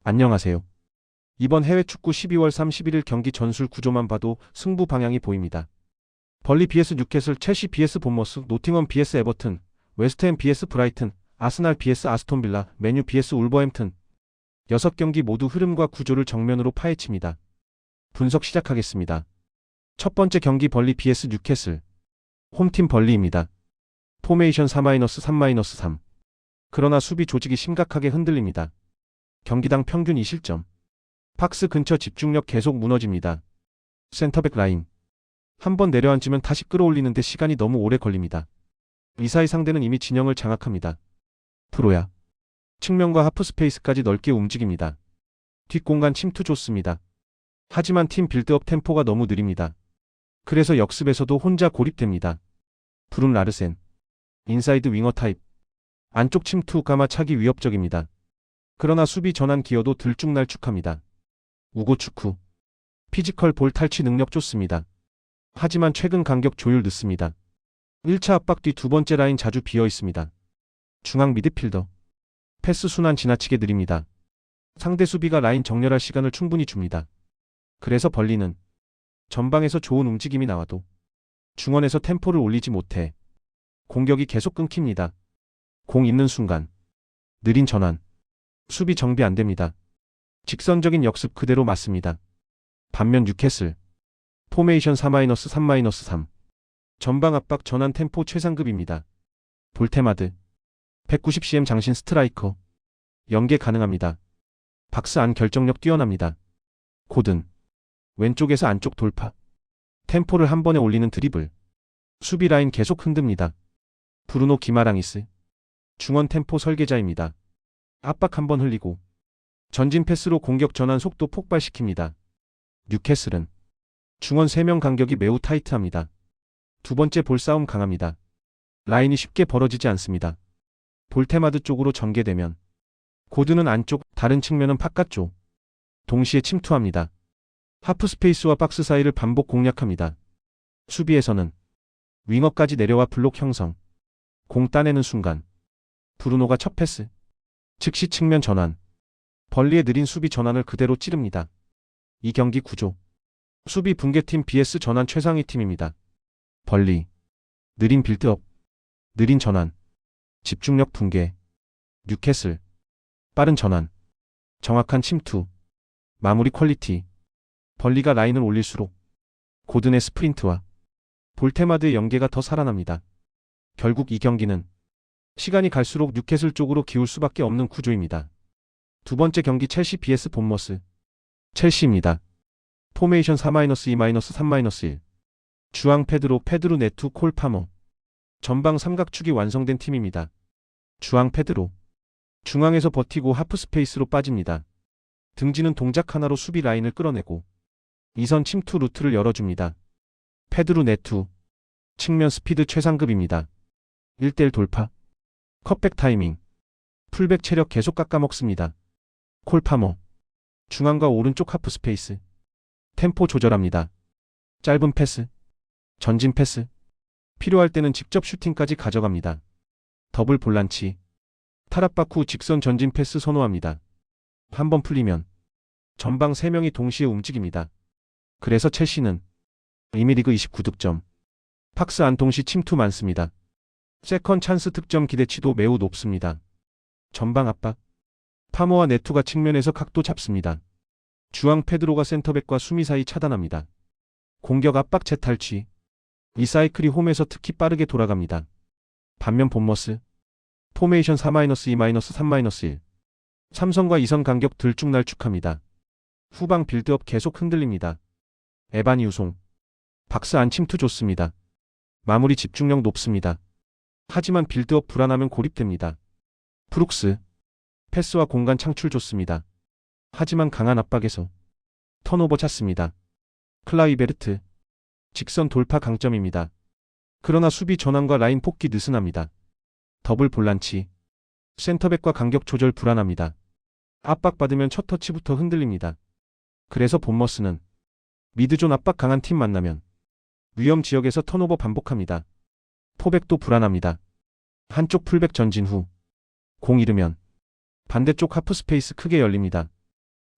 안녕하세요. 이번 해외 축구 12월 31일 경기 전술 구조만 봐도 승부 방향이 보입니다. 벌리 vs 뉴캐슬, 첼시 vs 본머스, 노팅엄 vs 에버튼, 웨스트햄 vs 브라이튼, 아스날 vs 아스톤빌라, 맨유 vs 울버햄튼. 6경기 모두 흐름과 구조를 정면으로 파헤칩니다. 분석 시작하겠습니다. 첫 번째 경기 벌리 vs 뉴캐슬. 홈팀 벌리입니다. 포메이션 4-3-3-3. 그러나 수비 조직이 심각하게 흔들립니다. 경기당 평균 2실점. 박스 근처 집중력 계속 무너집니다. 센터백 라인. 한번 내려앉으면 다시 끌어올리는데 시간이 너무 오래 걸립니다. 이 사이 상대는 이미 진영을 장악합니다. 프로야. 측면과 하프 스페이스까지 넓게 움직입니다. 뒷공간 침투 좋습니다. 하지만 팀 빌드업 템포가 너무 느립니다. 그래서 역습에서도 혼자 고립됩니다. 브룬 라르센. 인사이드 윙어 타입. 안쪽 침투 가마 차기 위협적입니다. 그러나 수비 전환 기어도 들쭉날쭉합니다. 우고 축구. 피지컬 볼 탈취 능력 좋습니다. 하지만 최근 간격 조율 늦습니다. 1차 압박 뒤 두 번째 라인 자주 비어 있습니다. 중앙 미드필더. 패스 순환 지나치게 느립니다. 상대 수비가 라인 정렬할 시간을 충분히 줍니다. 그래서 벌리는 전방에서 좋은 움직임이 나와도 중원에서 템포를 올리지 못해 공격이 계속 끊깁니다. 공 있는 순간 느린 전환. 수비 정비 안 됩니다. 직선적인 역습 그대로 맞습니다. 반면 뉴캐슬. 포메이션 4-3-3-3. 전방 압박 전환 템포 최상급입니다. 볼테마드. 190cm 장신 스트라이커. 연계 가능합니다. 박스 안 결정력 뛰어납니다. 고든. 왼쪽에서 안쪽 돌파. 템포를 한 번에 올리는 드리블. 수비 라인 계속 흔듭니다. 브루노 기마랑이스. 중원 템포 설계자입니다. 압박 한번 흘리고 전진 패스로 공격 전환 속도 폭발시킵니다. 뉴캐슬은 중원 3명 간격이 매우 타이트합니다. 두 번째 볼싸움 강합니다. 라인이 쉽게 벌어지지 않습니다. 볼테마드 쪽으로 전개되면 고드는 안쪽, 다른 측면은 바깥쪽. 동시에 침투합니다. 하프 스페이스와 박스 사이를 반복 공략합니다. 수비에서는 윙어까지 내려와 블록 형성. 공 따내는 순간 브루노가 첫 패스. 즉시 측면 전환. 벌리의 느린 수비 전환을 그대로 찌릅니다. 이 경기 구조. 수비 붕괴팀 vs 전환 최상위 팀입니다. 벌리. 느린 빌드업. 느린 전환. 집중력 붕괴. 뉴캐슬. 빠른 전환. 정확한 침투. 마무리 퀄리티. 벌리가 라인을 올릴수록 고든의 스프린트와 볼테마드의 연계가 더 살아납니다. 결국 이 경기는 시간이 갈수록 뉴캐슬 쪽으로 기울 수밖에 없는 구조입니다. 두 번째 경기 첼시 vs 본머스. 첼시입니다. 포메이션 4-2-3-1. 주앙 페드로 네투 콜 파머. 전방 삼각축이 완성된 팀입니다. 주앙 페드로. 중앙에서 버티고 하프 스페이스로 빠집니다. 등지는 동작 하나로 수비 라인을 끌어내고 이선 침투 루트를 열어줍니다. 페드루 네투. 측면 스피드 최상급입니다. 1대1 돌파. 컷백 타이밍. 풀백 체력 계속 깎아먹습니다. 콜파머. 중앙과 오른쪽 하프 스페이스. 템포 조절합니다. 짧은 패스. 전진 패스. 필요할 때는 직접 슈팅까지 가져갑니다. 더블 볼란치. 탈압박 후 직선 전진 패스 선호합니다. 한번 풀리면 전방 3명이 동시에 움직입니다. 그래서 첼시는 이미 리그 29득점. 박스 안 동시 침투 많습니다. 세컨 찬스 득점 기대치도 매우 높습니다. 전방 압박. 파머와 네투가 측면에서 각도 잡습니다. 주앙 페드로가 센터백과 수미 사이 차단합니다. 공격 압박 재탈취. 이 사이클이 홈에서 특히 빠르게 돌아갑니다. 반면 본머스. 포메이션 4-2-3-1. 삼성과 이선 간격 들쭉날쭉합니다. 후방 빌드업 계속 흔들립니다. 에바니 우송. 박스 안 침투 좋습니다. 마무리 집중력 높습니다. 하지만 빌드업 불안하면 고립됩니다. 프룩스. 패스와 공간 창출 좋습니다. 하지만 강한 압박에서 턴오버 찾습니다. 클라이베르트. 직선 돌파 강점입니다. 그러나 수비 전환과 라인 폭기 느슨합니다. 더블 볼란치. 센터백과 간격 조절 불안합니다. 압박받으면 첫 터치부터 흔들립니다. 그래서 본머스는 미드존 압박 강한 팀 만나면 위험 지역에서 턴오버 반복합니다. 포백도 불안합니다. 한쪽 풀백 전진 후 공 잃으면 반대쪽 하프 스페이스 크게 열립니다.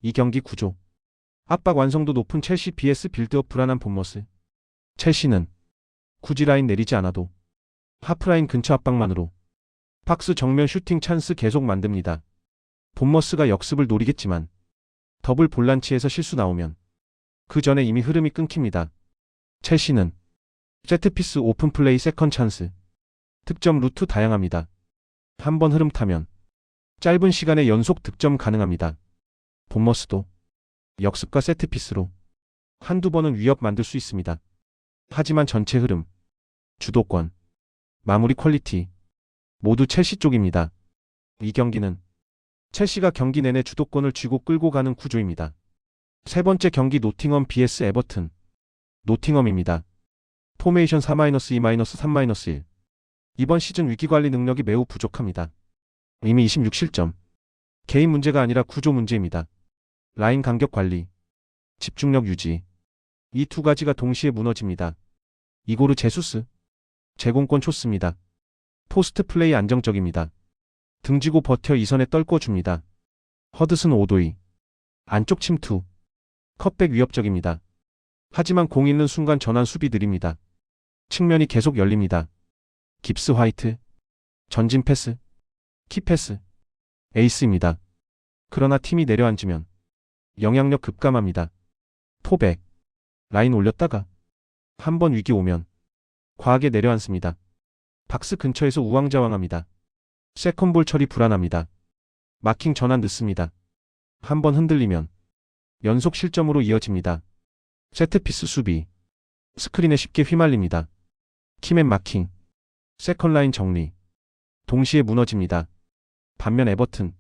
이 경기 구조. 압박 완성도 높은 첼시 vs 빌드업 불안한 본머스. 첼시는 굳이 라인 내리지 않아도 하프라인 근처 압박만으로 박스 정면 슈팅 찬스 계속 만듭니다. 본머스가 역습을 노리겠지만 더블 볼란치에서 실수 나오면 그 전에 이미 흐름이 끊깁니다. 첼시는 세트피스 오픈 플레이 세컨 찬스, 득점 루트 다양합니다. 한번 흐름 타면 짧은 시간에 연속 득점 가능합니다. 본머스도 역습과 세트피스로 한두 번은 위협 만들 수 있습니다. 하지만 전체 흐름, 주도권, 마무리 퀄리티 모두 첼시 쪽입니다. 이 경기는 첼시가 경기 내내 주도권을 쥐고 끌고 가는 구조입니다. 세 번째 경기 노팅엄 vs 에버튼. 노팅엄입니다. 포메이션 4-2-3-1. 이번 시즌 위기관리 능력이 매우 부족합니다. 이미 26실점. 개인 문제가 아니라 구조 문제입니다. 라인 간격 관리, 집중력 유지. 이 두 가지가 동시에 무너집니다. 이고르 제수스. 제공권 좋습니다. 포스트 플레이 안정적입니다. 등지고 버텨 이선에 떨궈줍니다. 허드슨 오도이. 안쪽 침투. 컷백 위협적입니다. 하지만 공 잃는 순간 전환 수비 느립니다. 측면이 계속 열립니다. 깁스 화이트. 전진 패스. 키패스. 에이스입니다. 그러나 팀이 내려앉으면 영향력 급감합니다. 포백. 라인 올렸다가 한번 위기 오면 과하게 내려앉습니다. 박스 근처에서 우왕좌왕합니다. 세컨볼 처리 불안합니다. 마킹 전환 늦습니다. 한번 흔들리면 연속 실점으로 이어집니다. 세트피스 수비. 스크린에 쉽게 휘말립니다. 키맨 마킹. 세컨라인 정리. 동시에 무너집니다. 반면 에버튼.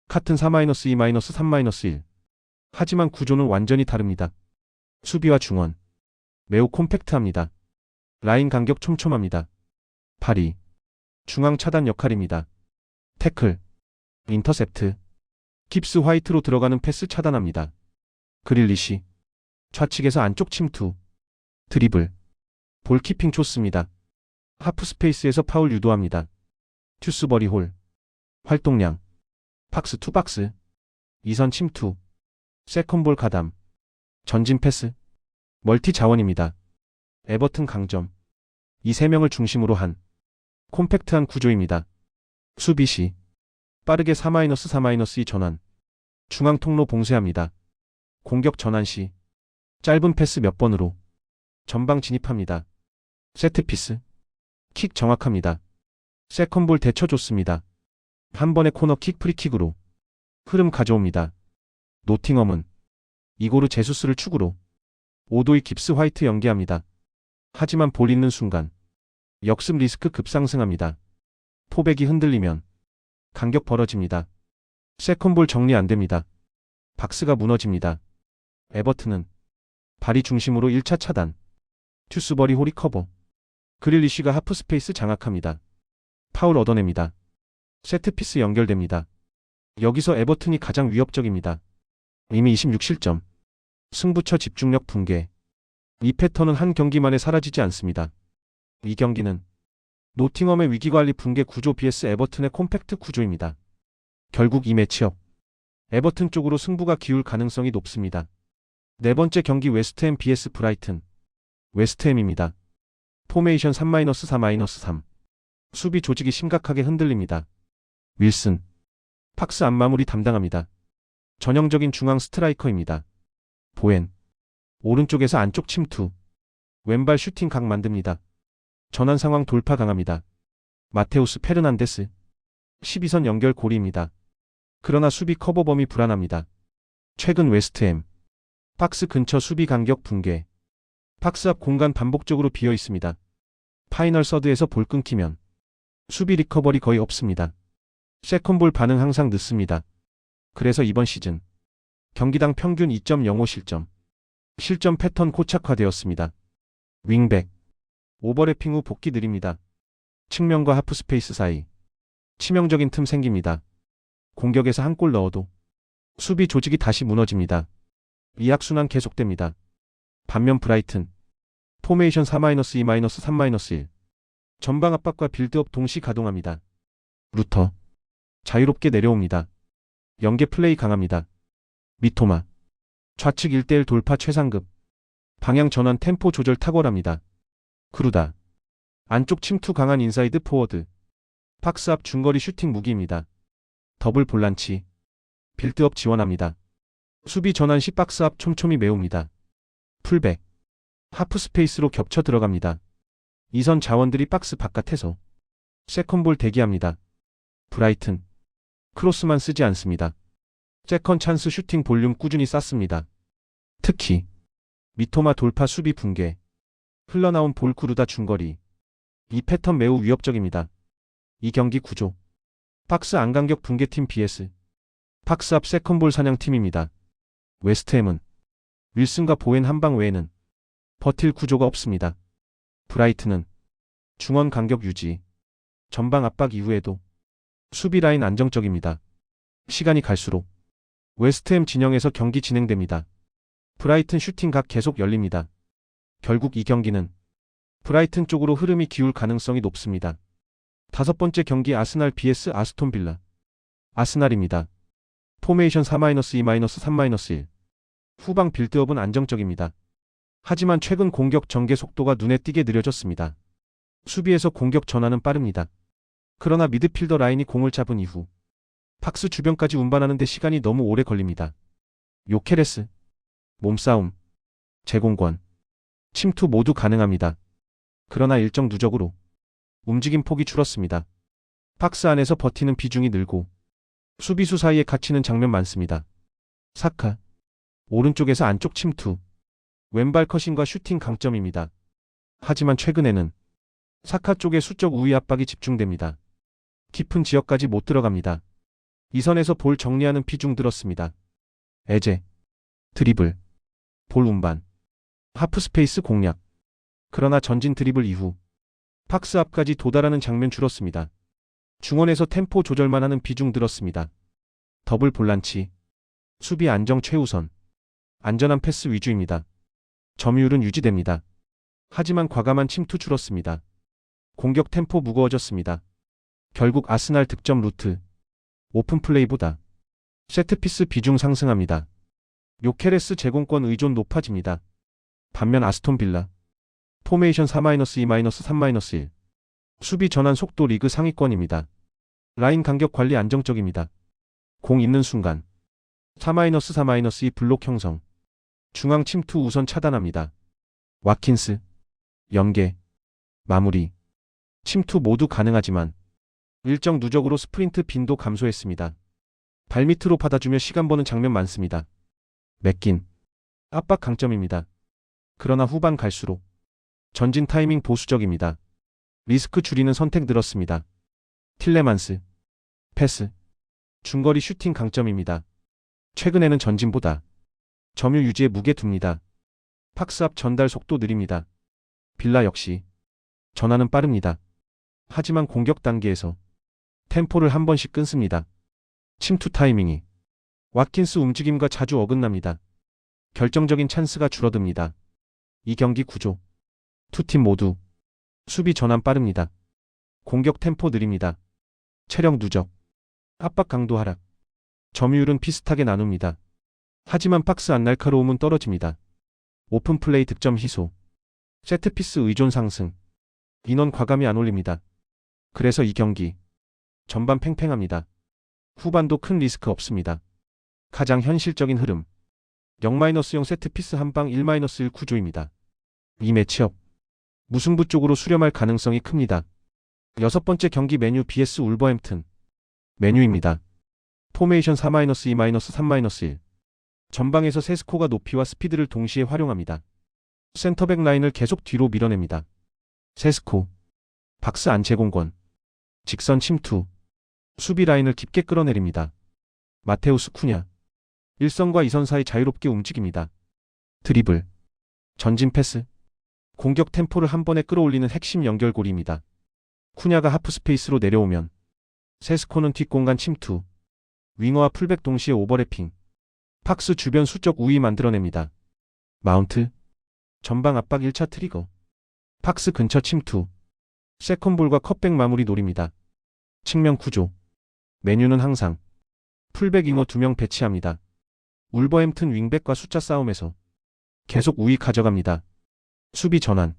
같은 4-2-3-1. 하지만 구조는 완전히 다릅니다. 수비와 중원. 매우 콤팩트합니다. 라인 간격 촘촘합니다. 파리. 중앙 차단 역할입니다. 태클. 인터셉트. 깁스 화이트로 들어가는 패스 차단합니다. 그릴리시. 좌측에서 안쪽 침투. 드리블. 볼키핑 좋습니다. 하프 스페이스에서 파울 유도합니다. 튜스버리 홀. 활동량. 박스 투 박스. 이선 침투. 세컨볼 가담. 전진 패스. 멀티 자원입니다. 에버튼 강점. 이 세 명을 중심으로 한 콤팩트한 구조입니다. 수비 시. 빠르게 4-3-2 전환. 중앙 통로 봉쇄합니다. 공격 전환 시. 짧은 패스 몇 번으로 전방 진입합니다. 세트피스. 킥 정확합니다. 세컨볼 대처 좋습니다. 한 번의 코너킥 프리킥으로 흐름 가져옵니다. 노팅엄은 이고르 제수스를 축으로 오도이 깁스 화이트 연계합니다. 하지만 볼 있는 순간 역습 리스크 급상승합니다. 포백이 흔들리면 간격 벌어집니다. 세컨볼 정리 안됩니다. 박스가 무너집니다. 에버튼은 발이 중심으로 1차 차단. 튜스버리 홀이 커버. 그릴리쉬가 하프 스페이스 장악합니다. 파울 얻어냅니다. 세트피스 연결됩니다. 여기서 에버튼이 가장 위협적입니다. 이미 26실점. 승부처 집중력 붕괴. 이 패턴은 한 경기만에 사라지지 않습니다. 이 경기는 노팅엄의 위기관리 붕괴 구조 vs 에버튼의 콤팩트 구조입니다. 결국 이 매치업 에버튼 쪽으로 승부가 기울 가능성이 높습니다. 네 번째 경기 웨스트햄 vs 브라이튼. 웨스트햄입니다. 포메이션 3-4-3. 수비 조직이 심각하게 흔들립니다. 윌슨. 박스 안마무리 담당합니다. 전형적인 중앙 스트라이커입니다. 보엔. 오른쪽에서 안쪽 침투. 왼발 슈팅 각 만듭니다. 전환 상황 돌파 강합니다. 마테우스 페르난데스. 12선 연결 고리입니다. 그러나 수비 커버 범위 불안합니다. 최근 웨스트햄. 박스 근처 수비 간격 붕괴. 박스 앞 공간 반복적으로 비어 있습니다. 파이널 서드에서 볼 끊기면 수비 리커버리 거의 없습니다. 세컨볼 반응 항상 늦습니다. 그래서 이번 시즌 경기당 평균 2.05 실점. 실점 패턴 고착화되었습니다. 윙백. 오버래핑 후 복귀 느립니다. 측면과 하프 스페이스 사이. 치명적인 틈 생깁니다. 공격에서 한 골 넣어도 수비 조직이 다시 무너집니다. 이 악순환 계속됩니다. 반면 브라이튼. 포메이션 4-2-3-1. 전방 압박과 빌드업 동시 가동합니다. 루터. 자유롭게 내려옵니다. 연계 플레이 강합니다. 미토마. 좌측 1대1 돌파 최상급. 방향 전환 템포 조절 탁월합니다. 그루다. 안쪽 침투 강한 인사이드 포워드. 팍스 앞 중거리 슈팅 무기입니다. 더블 볼란치. 빌드업 지원합니다. 수비 전환 시 박스 앞 촘촘히 메웁니다. 풀백. 하프 스페이스로 겹쳐 들어갑니다. 이선 자원들이 박스 바깥에서 세컨볼 대기합니다. 브라이튼. 크로스만 쓰지 않습니다. 세컨 찬스 슈팅 볼륨 꾸준히 쌌습니다. 특히 미토마 돌파 수비 붕괴. 흘러나온 볼 구르다 중거리. 이 패턴 매우 위협적입니다. 이 경기 구조. 박스 안간격 붕괴팀 vs 박스 앞 세컨볼 사냥팀입니다. 웨스트햄은 윌슨과 보엔 한방 외에는 버틸 구조가 없습니다. 브라이튼은 중원 간격 유지. 전방 압박 이후에도 수비 라인 안정적입니다. 시간이 갈수록 웨스트햄 진영에서 경기 진행됩니다. 브라이튼 슈팅 각 계속 열립니다. 결국 이 경기는 브라이튼 쪽으로 흐름이 기울 가능성이 높습니다. 다섯 번째 경기 아스날 vs 아스톤 빌라. 아스날입니다. 포메이션 4-2-3-1. 후방 빌드업은 안정적입니다. 하지만 최근 공격 전개 속도가 눈에 띄게 느려졌습니다. 수비에서 공격 전환은 빠릅니다. 그러나 미드필더 라인이 공을 잡은 이후 박스 주변까지 운반하는 데 시간이 너무 오래 걸립니다. 요케레스. 몸싸움. 제공권. 침투 모두 가능합니다. 그러나 일정 누적으로 움직임 폭이 줄었습니다. 박스 안에서 버티는 비중이 늘고 수비수 사이에 갇히는 장면 많습니다. 사카. 오른쪽에서 안쪽 침투. 왼발 커싱과 슈팅 강점입니다. 하지만 최근에는 사카 쪽에 수적 우위 압박이 집중됩니다. 깊은 지역까지 못 들어갑니다. 이 선에서 볼 정리하는 비중 들었습니다. 에제. 드리블. 볼 운반. 하프 스페이스 공략. 그러나 전진 드리블 이후 박스 앞까지 도달하는 장면 줄었습니다. 중원에서 템포 조절만 하는 비중 들었습니다. 더블 볼란치. 수비 안정 최우선. 안전한 패스 위주입니다. 점유율은 유지됩니다. 하지만 과감한 침투 줄었습니다. 공격 템포 무거워졌습니다. 결국 아스날 득점 루트. 오픈 플레이보다 세트피스 비중 상승합니다. 요케레스 제공권 의존 높아집니다. 반면 아스톤 빌라. 포메이션 4-2-3-1. 수비 전환 속도 리그 상위권입니다. 라인 간격 관리 안정적입니다. 공 있는 순간 4-3-2 블록 형성. 중앙 침투 우선 차단합니다. 와킨스. 연계. 마무리. 침투 모두 가능하지만 일정 누적으로 스프린트 빈도 감소했습니다. 발밑으로 받아주며 시간 버는 장면 많습니다. 맥긴. 압박 강점입니다. 그러나 후반 갈수록 전진 타이밍 보수적입니다. 리스크 줄이는 선택 늘었습니다. 틸레만스. 패스. 중거리 슈팅 강점입니다. 최근에는 전진보다 점유 유지에 무게 둡니다. 박스 앞 전달 속도 느립니다. 빌라 역시 전환은 빠릅니다. 하지만 공격 단계에서 템포를 한 번씩 끊습니다. 침투 타이밍이 왓킨스 움직임과 자주 어긋납니다. 결정적인 찬스가 줄어듭니다. 이 경기 구조. 두 팀 모두 수비 전환 빠릅니다. 공격 템포 느립니다. 체력 누적. 압박 강도 하락. 점유율은 비슷하게 나눕니다. 하지만 박스 안 날카로움은 떨어집니다. 오픈 플레이 득점 희소. 세트피스 의존 상승. 인원 과감히 안 올립니다. 그래서 이 경기 전반 팽팽합니다. 후반도 큰 리스크 없습니다. 가장 현실적인 흐름. 0-0 세트피스 한방 1-1 구조입니다. 이 매치업 무승부 쪽으로 수렴할 가능성이 큽니다. 여섯 번째 경기 메뉴 vs 울버햄튼. 메뉴입니다. 포메이션 4-2-3-1. 전방에서 세스코가 높이와 스피드를 동시에 활용합니다. 센터백 라인을 계속 뒤로 밀어냅니다. 세스코. 박스 안 제공권. 직선 침투. 수비 라인을 깊게 끌어내립니다. 마테우스 쿠냐. 1선과 2선 사이 자유롭게 움직입니다. 드리블. 전진 패스. 공격 템포를 한 번에 끌어올리는 핵심 연결고리입니다. 쿠냐가 하프 스페이스로 내려오면 세스코는 뒷공간 침투. 윙어와 풀백 동시에 오버래핑. 박스 주변 수적 우위 만들어냅니다. 마운트. 전방 압박 1차 트리거. 박스 근처 침투. 세컨볼과 컷백 마무리 노립니다. 측면 구조. 메뉴는 항상 풀백 윙어 2명 배치합니다. 울버햄튼 윙백과 숫자 싸움에서 계속 우위 가져갑니다. 수비 전환.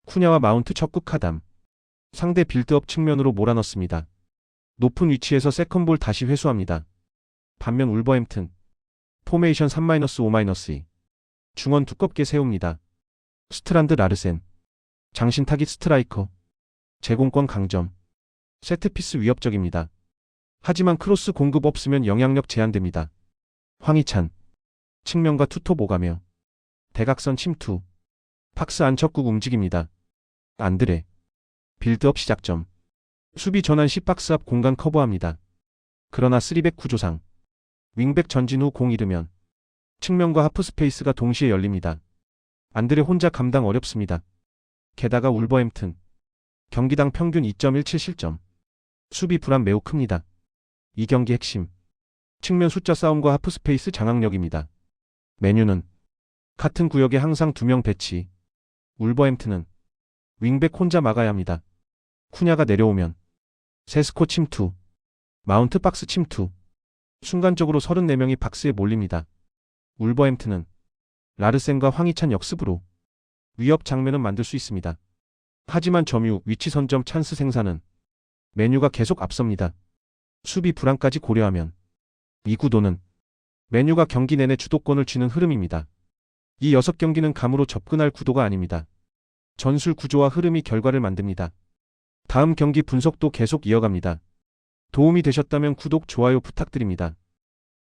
쿠냐와 마운트 적극 카담. 상대 빌드업 측면으로 몰아넣습니다. 높은 위치에서 세컨볼 다시 회수합니다. 반면 울버햄튼 포메이션 3-5-2 중원 두껍게 세웁니다. 스트란드 라르센 장신 타깃 스트라이커 제공권 강점 세트피스 위협적입니다. 하지만 크로스 공급 없으면 영향력 제한됩니다. 황희찬 측면과 투톱 오가며 대각선 침투 박스 안척국 움직입니다. 안드레 빌드업 시작점 수비 전환 시 박스 앞 공간 커버합니다. 그러나 3백 구조상 윙백 전진 후 공 잃으면 측면과 하프 스페이스가 동시에 열립니다. 안드레 혼자 감당 어렵습니다. 게다가 울버햄튼 경기당 평균 2.17 실점 수비 불안 매우 큽니다. 이 경기 핵심 측면 숫자 싸움과 하프 스페이스 장악력입니다. 메뉴는 같은 구역에 항상 2명 배치. 울버햄튼은 윙백 혼자 막아야 합니다. 쿠냐가 내려오면 세스코 침투, 마운트 박스 침투. 순간적으로 34명이 박스에 몰립니다. 울버햄튼은 라르센과 황희찬 역습으로 위협 장면은 만들 수 있습니다. 하지만 점유, 위치 선점 찬스 생산은 메뉴가 계속 앞섭니다. 수비 불안까지 고려하면 이 구도는 메뉴가 경기 내내 주도권을 쥐는 흐름입니다. 이 6경기는 감으로 접근할 구도가 아닙니다. 전술 구조와 흐름이 결과를 만듭니다. 다음 경기 분석도 계속 이어갑니다. 도움이 되셨다면 구독, 좋아요 부탁드립니다.